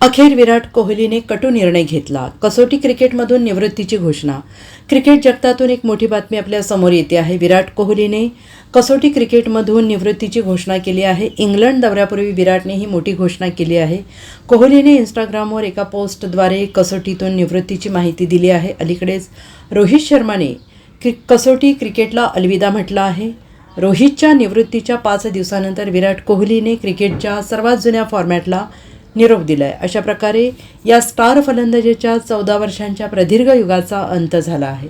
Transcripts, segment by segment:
अखेर विराट कोहलीने कटू निर्णय घेतला. कसोटी क्रिकेटमधून निवृत्तीची घोषणा. क्रिकेट जगतातून एक मोठी बातमी आपल्या समोर येते आहे. विराट कोहलीने कसोटी क्रिकेटमधून निवृत्तीची घोषणा केली आहे. इंग्लंड दौऱ्यापूर्वी विराटने ही मोठी घोषणा केली आहे. कोहलीने इंस्टाग्रामवर एका पोस्टद्वारे कसोटीतून निवृत्तीची माहिती दिली आहे. अलीकडेच रोहित शर्माने कसोटी क्रिकेटला अलविदा म्हटलं आहे. रोहितच्या निवृत्तीच्या 5 दिवसानंतर विराट कोहलीने क्रिकेटच्या सर्वात जुन्या फॉर्मॅटला निरोप दिला आहे. अशा प्रकारे या स्टार फलंदाजीच्या 14 वर्षांच्या प्रदीर्घ युगाचा अंत झाला आहे.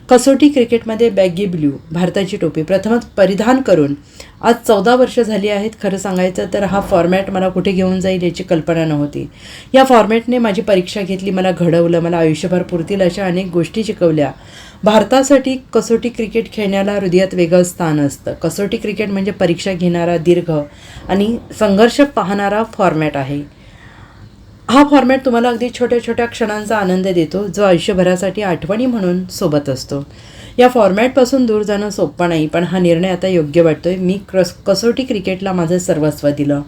कसोटी क्रिकेटमध्ये बॅगी ब्ल्यू भारताची टोपी प्रथमच परिधान करून आज 14 वर्ष झाली आहेत. खरं सांगायचं तर हा फॉर्मॅट मला कुठे घेऊन जाईल याची कल्पना नव्हती. या फॉर्मॅटने माझी परीक्षा घेतली, मला घडवलं, मला आयुष्यभर पुरतील अशा अनेक गोष्टी शिकवल्या. भारतासाठी कसोटी क्रिकेट खेळण्याला हृदयात वेगळं स्थान असतं. कसोटी क्रिकेट म्हणजे परीक्षा घेणारा, दीर्घ आणि संघर्ष पाहणारा फॉर्मॅट आहे. हा फॉर्मॅट तुम्हाला अगदी छोट्या छोट्या क्षणांचा आनंद देतो, जो आयुष्यभरासाठी आठवणी म्हणून सोबत असतो. या फॉर्मॅटपासून दूर जाणं सोपं नाही, पण हा निर्णय आता योग्य वाटतोय. मी कसोटी क्रिकेटला माझं सर्वस्व दिलं,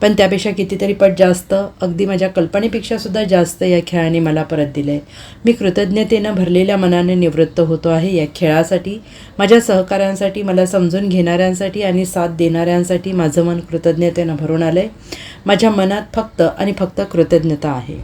पण त्यापेक्षा कितीतरी पट जास्त, अगदी माझ्या कल्पनेपेक्षासुद्धा जास्त या खेळाने मला परत दिलं आहे. मी कृतज्ञतेनं भरलेल्या मनाने निवृत्त होतो आहे. या खेळासाठी, माझ्या सहकाऱ्यांसाठी, मला समजून घेणाऱ्यांसाठी आणि साथ देणाऱ्यांसाठी माझं मन कृतज्ञतेनं भरून आलं आहे. माझ्या मनात फक्त आणि फक्त कृतज्ञता आहे.